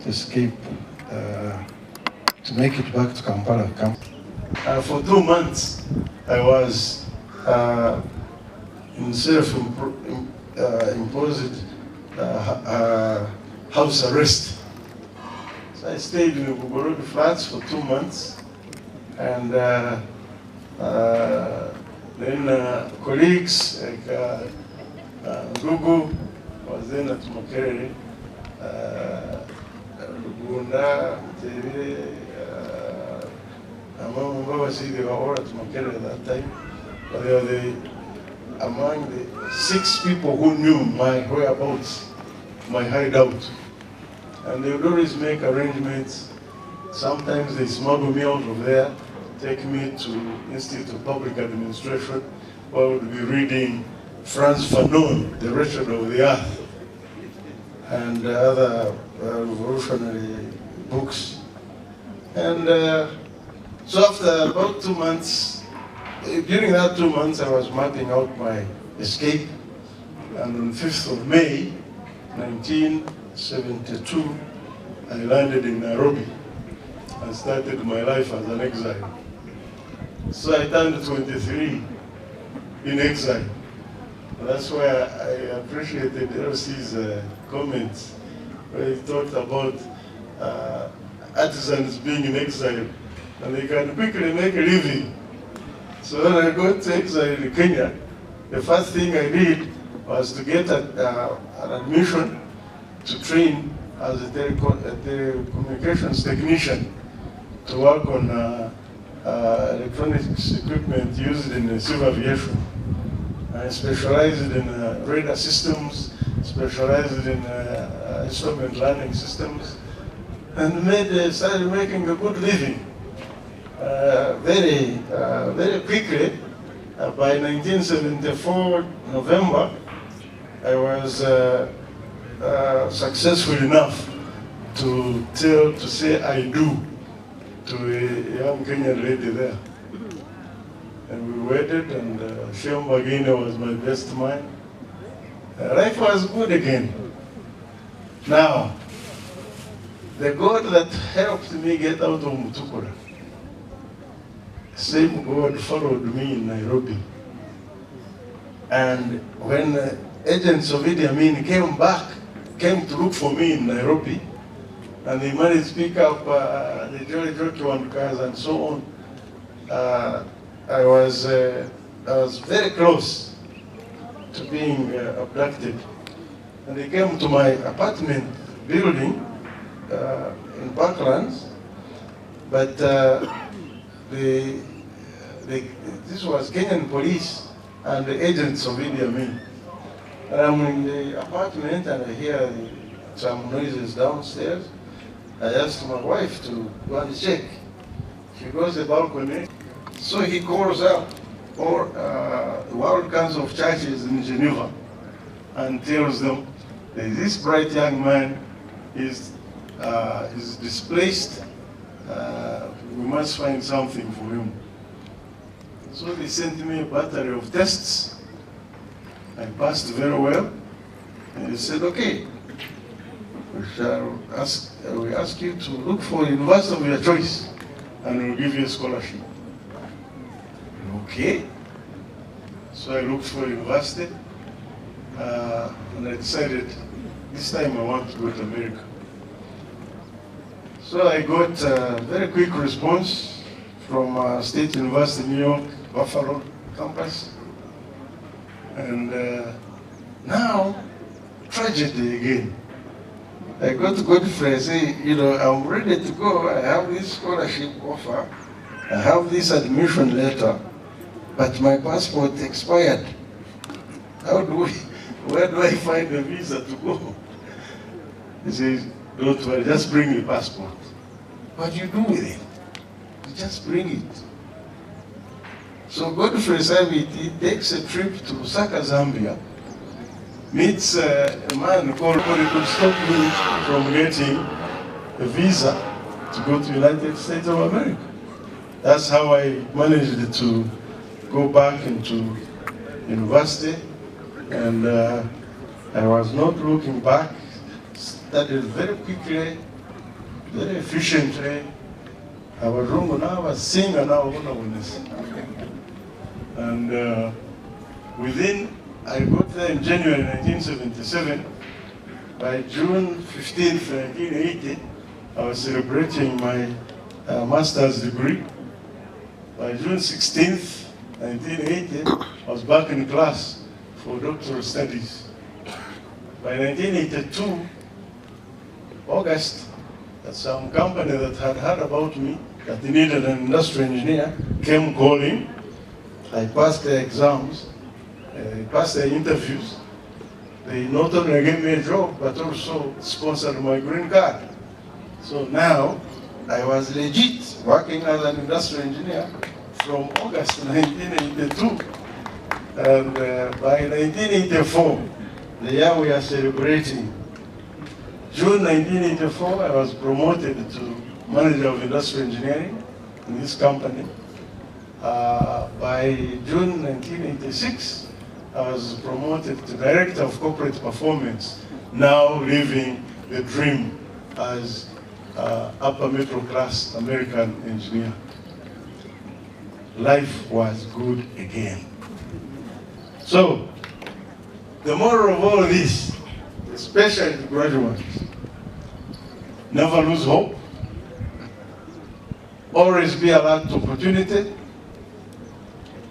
escape to make it back to Kampala. For 2 months, I was in self-imposed house arrest. So I stayed in the Bugorodi flats for 2 months, and then colleagues like Gugu was then at Makerere, Lugunda, Mtere, among they were all at Makerere at that time. But they were among the 6 people who knew my whereabouts, my hideout. And they would always make arrangements. Sometimes they smuggle me out of there, take me to Institute of Public Administration, where I would be reading Franz Fanon, The Wretched of the Earth, and other revolutionary books. And so after about 2 months, during that 2 months, I was mapping out my escape. And on 5th of May, 1972, I landed in Nairobi and started my life as an exile. So I turned 23 in exile. And that's why I appreciated LC's comments where he talked about artisans being in exile and they can quickly make a living. So when I got to exile in Kenya, the first thing I did was to get an admission to train as a telecommunications technician to work on electronics equipment used in civil aviation. I specialized in radar systems, specialized in instrument landing systems, and started making a good living. Very quickly, by 1974 November, I was successful enough to say I do to a young Kenyan lady there. And we wedded, and Shem Bagina was my best man. Life was good again. Now, the God that helped me get out of Mutukura, same God followed me in Nairobi. And when agents of Idi Amin came to look for me in Nairobi, and they managed to pick up the Jolly Jockey one cars and so on, I was very close to being abducted. And they came to my apartment building in Parklands, but this was Kenyan police and the agents of Idi Amin. And I'm in the apartment and I hear some noises downstairs. I asked my wife to go and check. She goes to the balcony. So he calls up all world council of churches in Geneva and tells them that this bright young man is displaced. We must find something for him. So they sent me a battery of tests. I passed very well. And they said, okay, we ask you to look for a university of your choice and we'll give you a scholarship. Okay. So I looked for a university and I decided this time I want to go to America. So I got a very quick response from State University, New York, Buffalo campus. And now, tragedy again. I go to Godfrey and say, I'm ready to go. I have this scholarship offer. I have this admission letter, but my passport expired. Where do I find a visa to go? He says, don't worry, just bring your passport. What do you do with it? You just bring it. So Godfrey Sabit, he takes a trip to Saka, Zambia, meets a man called who could stop me from getting a visa to go to the United States of America. That's how I managed to go back into university, and I was not looking back, studied very quickly, very efficiently. I was wrong now, I was singer now, and I got there in January 1977. By June 15th, 1980, I was celebrating my master's degree. By June 16th, 1980, I was back in class for doctoral studies. By 1982, August, some company that had heard about me, that they needed an industrial engineer, came calling. I passed their exams, I passed their interviews. They not only gave me a job, but also sponsored my green card. So now, I was legit working as an industrial engineer from August 1982. And by 1984, the year we are celebrating, June 1984, I was promoted to manager of industrial engineering in this company. By June 1986, I was promoted to Director of Corporate Performance, now living the dream as upper middle class American engineer. Life was good again. So, the moral of all this, especially the graduates, never lose hope, always be alert to opportunity,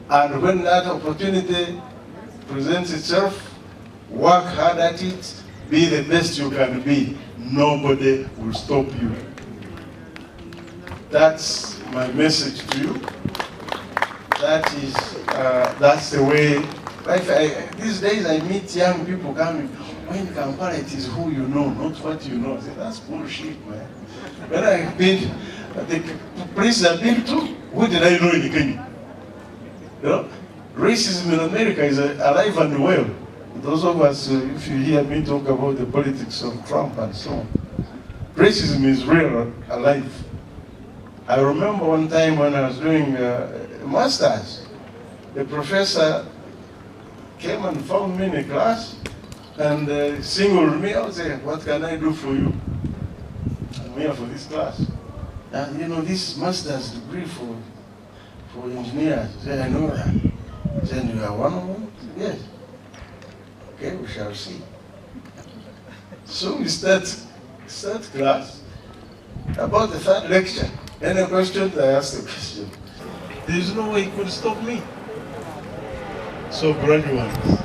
and when that opportunity presents itself, work hard at it, be the best you can be. Nobody will stop you. That's my message to you. That's the way. These days I meet young people coming, when Kampala it is who you know, not what you know. I say, that's bullshit, man. When I've been, the places I've been to, who did I know in Kenya? You know? Racism in America is alive and well. Those of us, if you hear me talk about the politics of Trump and so on, racism is real, alive. I remember one time when I was doing a master's, the professor came and found me in a class and singled me out and said, what can I do for you? I'm here for this class. And you know, this master's degree for engineers, I said, I know that. Then you are one of them? Yes. Okay, we shall see. So we start class. About the third lecture, any questions, I asked the question. There is no way he could stop me. So graduates,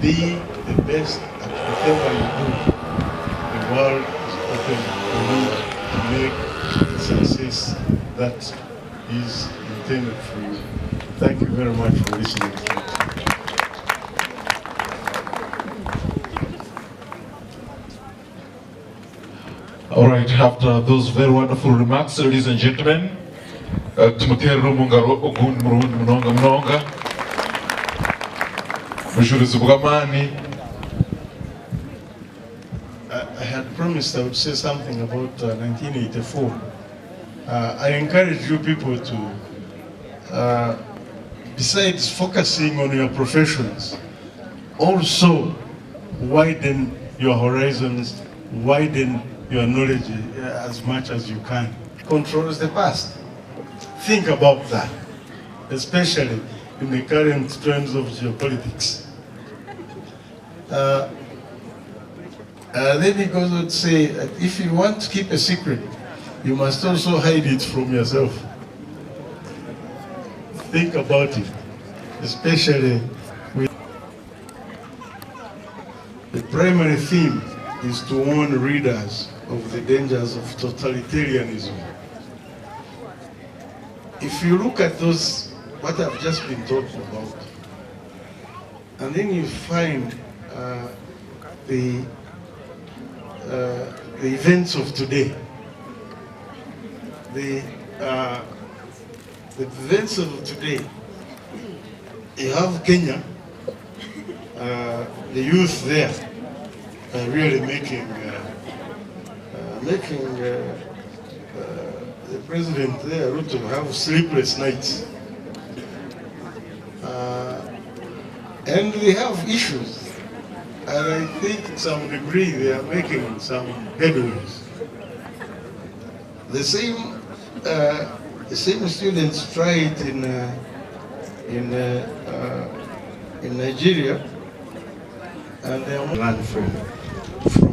be the best at whatever you do. The world is open for you to make the success that is intended for you. Thank you very much for listening. All right, after those very wonderful remarks, ladies and gentlemen, I had promised I would say something about 1984. I encourage you people to, besides focusing on your professions, also widen your horizons, widen your knowledge as much as you can. Controls the past. Think about that, especially in the current trends of geopolitics. Then he goes on to say, if you want to keep a secret, you must also hide it from yourself. Think about it, especially with the primary theme is to warn readers of the dangers of totalitarianism. If you look at those, what I've just been talking about, and then you find the events of today, the events of today, you have Kenya, the youth there are really making the president there, Ruto, have sleepless nights. And they have issues. And I think to some degree they are making some headways. The same students try it in Nigeria, and they are learn from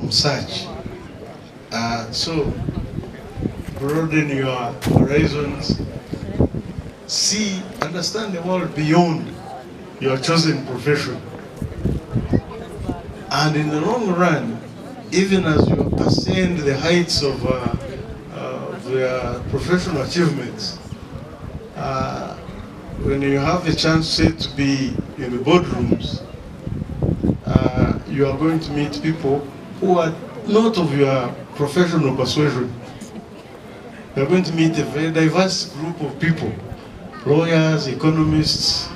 such. So broaden your horizons. See, understand the world beyond your chosen profession. And in the long run, even as you ascend the heights of their professional achievements, when you have a chance, say, to be in the boardrooms, you are going to meet people who are not of your professional persuasion. You are going to meet a very diverse group of people: lawyers, economists,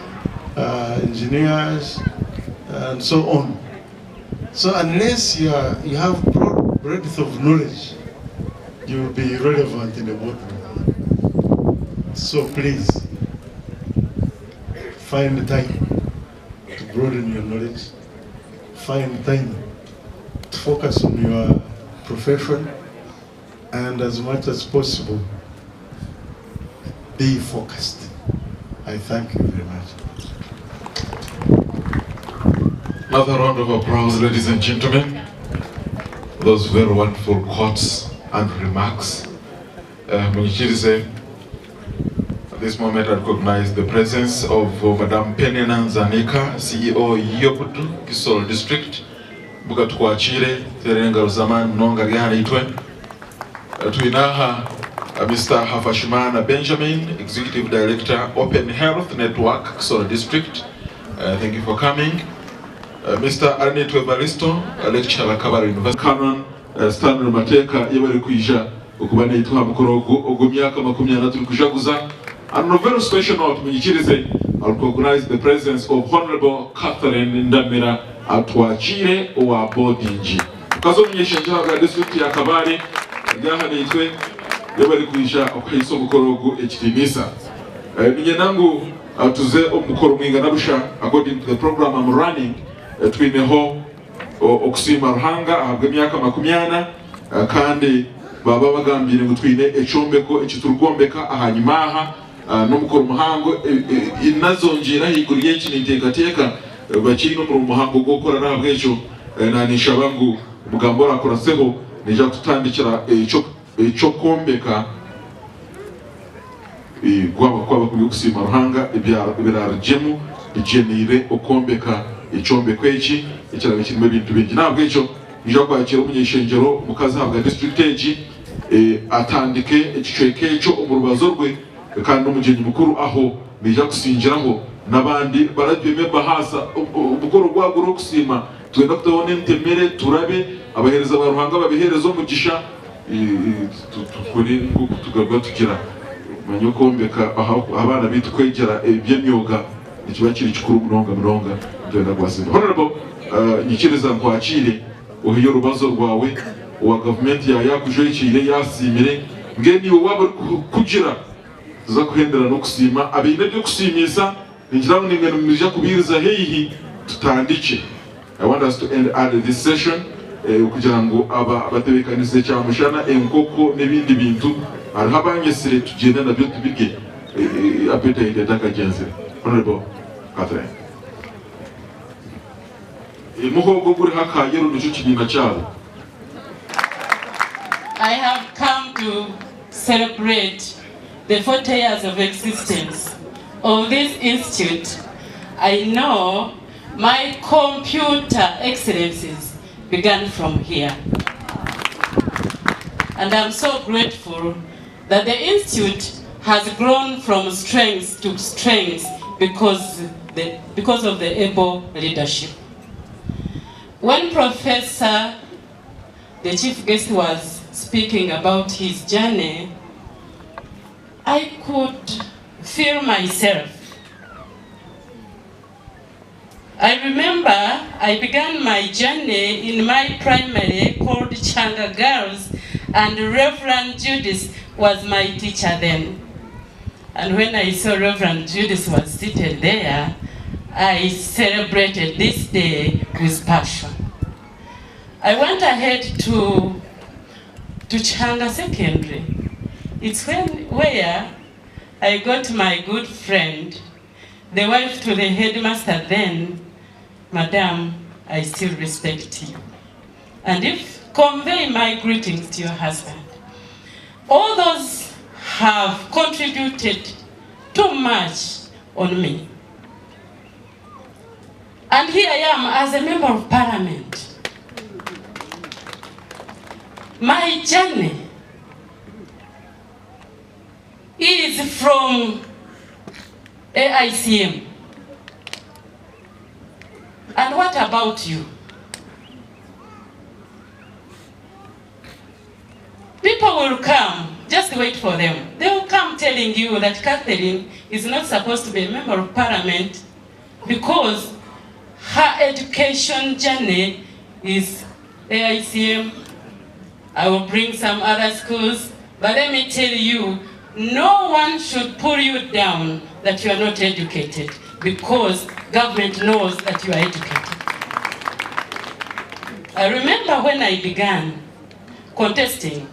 engineers, and so on. So unless you have broad breadth of knowledge, you will be irrelevant in the boardroom. So please, find the time to broaden your knowledge. Find time to focus on your profession, and as much as possible, be focused. I thank you very much. Another round of applause, ladies and gentlemen. Those very wonderful quotes and remarks. At this moment, I recognize the presence of Madam Penny Nanzanika, CEO Yoputu, Kisoro District. Buka tukwachire, terenga uzaman mnonga gana itwe. Tuinaha Mr. Hafashimana Benjamin, Executive Director, Open Health Network, Kisoro District. Thank you for coming. Mr. Arnett Evaristo, Lecturer Kabari University. Canon Stanley Mateka, yebari kuija, ukubana ituha mkorogo, ogumyaka makumya turi kujaguza. And on a very special note, I'll recognize the presence of Honorable Catherine Ndamira Atwachire wa Bodinji. Kazo mnyeshenjaga district ya Kabari, ngaha neitwe, yebari kuija okaiso mkorogo echitimisa. Minyenangu tuze omukoro mwinga nabusha, according to the program I'm running, twineho okusima ruhanga ahabwa emyaka 40 kandi baba bagambire ngo twine ecombeko ekiturugombeka ahanyuma aha n'omukoro muhango inazonjira higuriye kiniteekateka bakiri no mu muhango gwo gukora nabwo ejo nanisha bangu umugambo rakoraseho nija kutandikira eco kombeka kwaba kubikusima ruhanga ibirarjemu igenire okombeka icombeko eki ekiraba kirimo ebintu bingi nabwo ejo nija kwakira umunyeshengero mukazi habwa district egi atandike ekicweke eco omurubazo rwe kandi umugenyi mukuru aho nija kusingiraho nabandi baradweme bahasa ubukoro gwaguro kusima twenda kutabona entemere turabe abahereza baruhanga babiherezo mugisha tukuri tugabwa tukira manyo kombeka abana bitu kwegera ebyemyoga ikiba kiri kikuru muronga twenda gwasima honorable nyikiriza nkwakire ohiyo rubazo rwawe wa government yakujekire yasimire ngeni waba kugira za kuhendera no kusima abine byo kusimisa ningira ngo nimwe numija kubiriza hehi tutandike. I want us to end this session kugira ngo abatebekanise cyamushana enkoko nebindi bintu arahabanyesire tugenda nabyo tubige appetite yatakagenze. Honorable Catherine muhogo guri hakayero nico kibina cyabo. I have come to celebrate the 40 years of existence of this institute. I know my computer excellencies began from here. And I'm so grateful that the institute has grown from strength to strength because of the able leadership. When Professor, the chief guest, was speaking about his journey, I could feel myself. I remember I began my journey in my primary called Changa Girls, and Reverend Judith was my teacher then. And when I saw Reverend Judith was seated there, I celebrated this day with passion. I went ahead to Changa Secondary, It's where I got my good friend, the wife to the headmaster then, Madam, I still respect you. And if convey my greetings to your husband. All those have contributed too much on me. And here I am as a member of parliament. My journey is from AICM. And what about you? People will come, just wait for them. They will come telling you that Catherine is not supposed to be a member of parliament because her education journey is AICM. I will bring some other schools, but let me tell you, no one should pull you down that you are not educated because government knows that you are educated. I remember when I began contesting,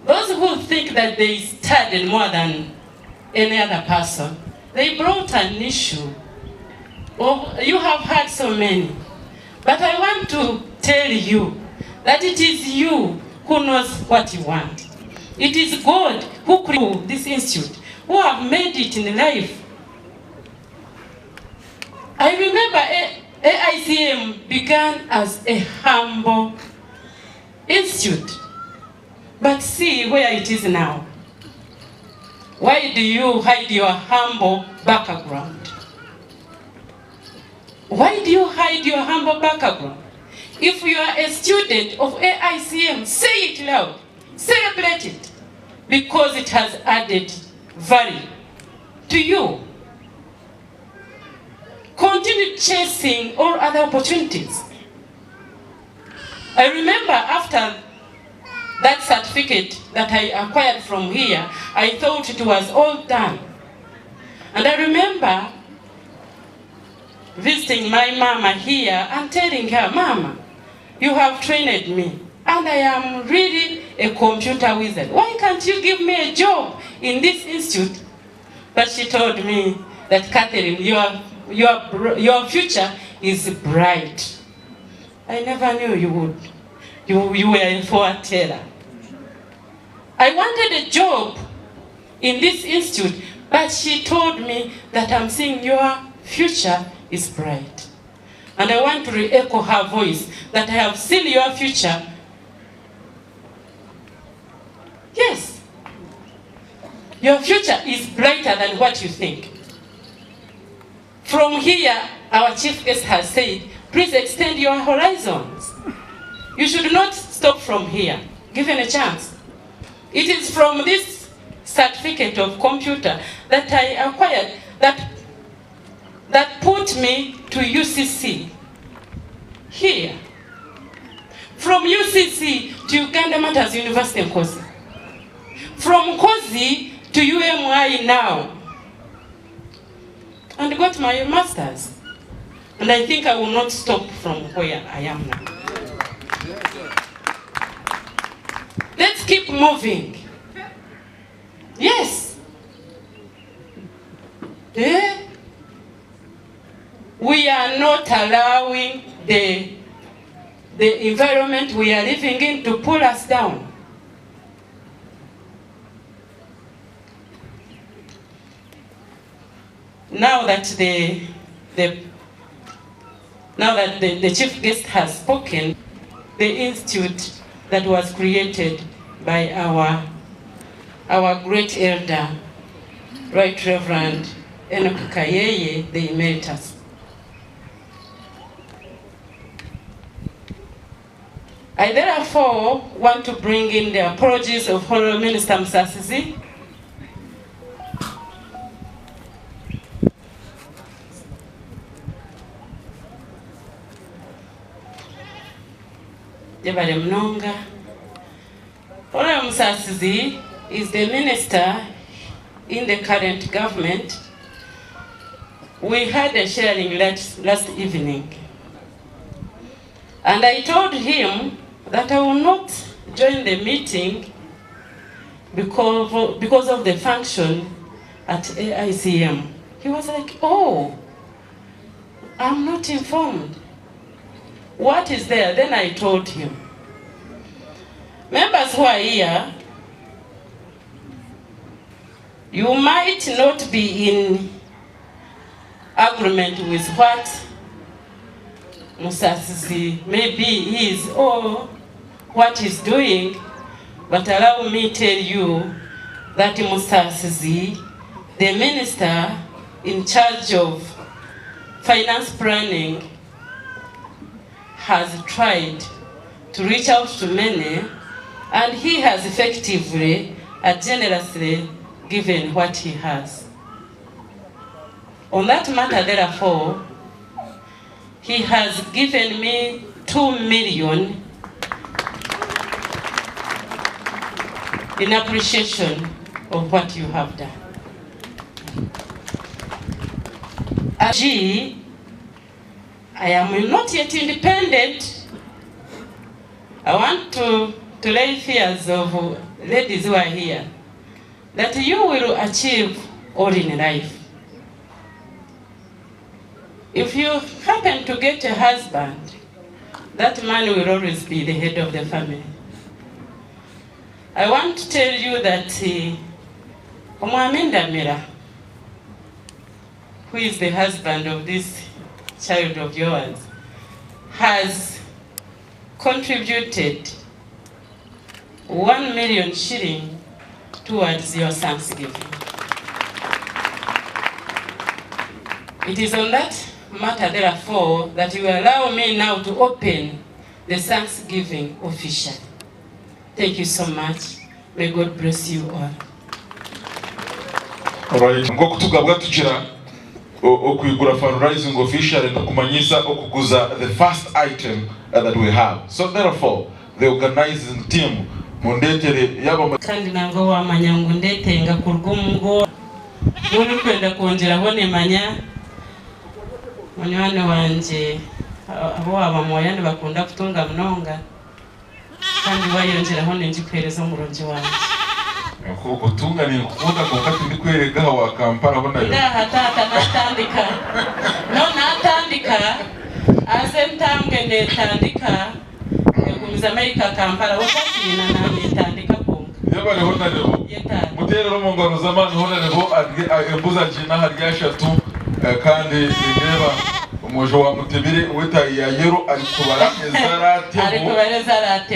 those who think that they studied more than any other person, they brought an issue. Oh, you have had so many. But I want to tell you that it is you who knows what you want. It is God who created this institute, who have made it in life. I remember AICM began as a humble institute. But see where it is now. Why do you hide your humble background? Why do you hide your humble background? If you are a student of AICM, say it loud, celebrate it, because it has added value to you. Continue chasing all other opportunities. I remember after that certificate that I acquired from here, I thought it was all done. And I remember visiting my mama here and telling her, Mama, you have trained me, and I am really a computer wizard. Why can't you give me a job in this institute? But she told me that, Catherine, your future is bright. I never knew you would. You were a forward teller. I wanted a job in this institute, but she told me that I'm seeing your future is bright. And I want to re-echo her voice that I have seen your future. Yes. Your future is brighter than what you think. From here, our chief guest has said, please extend your horizons. You should not stop from here, given a chance. It is from this certificate of computer that I acquired that put me to UCC here. From UCC to Uganda Matters University in Kozi. From Kozi to UMI now. And got my master's. And I think I will not stop from where I am now. Let's keep moving. Yes. We are not allowing the environment we are living in to pull us down. Now that the chief guest has spoken, the institute that was created by our great elder, Right Reverend Enoch Kayeye, the emeritus. I therefore want to bring in the apologies of Honorable Minister Musasizi, Jebale Mnonga. Honorable Musasizi is the minister in the current government. We had a sharing last evening. And I told him that I will not join the meeting because of the function at AICM. He was like, oh, I'm not informed. What is there? Then I told him, members who are here, you might not be in agreement with what Musasizi maybe is or what he's doing, but allow me tell you that Musasizi, the minister in charge of finance planning, has tried to reach out to many, and he has effectively and generously given what he has. On that matter, therefore, he has given me 2 million in appreciation of what you have done. I am not yet independent. I want to lay fears of ladies who are here, that you will achieve all in life. If you happen to get a husband, that man will always be the head of the family. I want to tell you that Omwaminda Mira, who is the husband of this child of yours, has contributed 1 million shillings towards your Thanksgiving. It is on that matter, therefore, that you allow me now to open the Thanksgiving officially. Thank you so much. May God bless you all. Alright, ngoku tugabwa tukira okuyigura fundraising officially ndakumanyisa okuguza the first item that we have. So therefore, the organizing team mundetere yaba kandi nango wamanya ngo ndetenga kurwumgo muri kwenda kongera bone manya munywana wanje abo abamoyane bakunda kutunga mnonga kandi bayongeraho n'injikwereza umuronji wanje kutunga ni kukunda kukati ndikwerega wa Kampala bona yo hatata natandika no natandika asentambwe netandika kumiza Amerika Kampala wakati ina netandika kunga yabale hona lebo mutera romongoro zamani hona lebo embuza jina haryashatu kandi ndeba umujo wa mutebire weta ya yero alikubara ezarate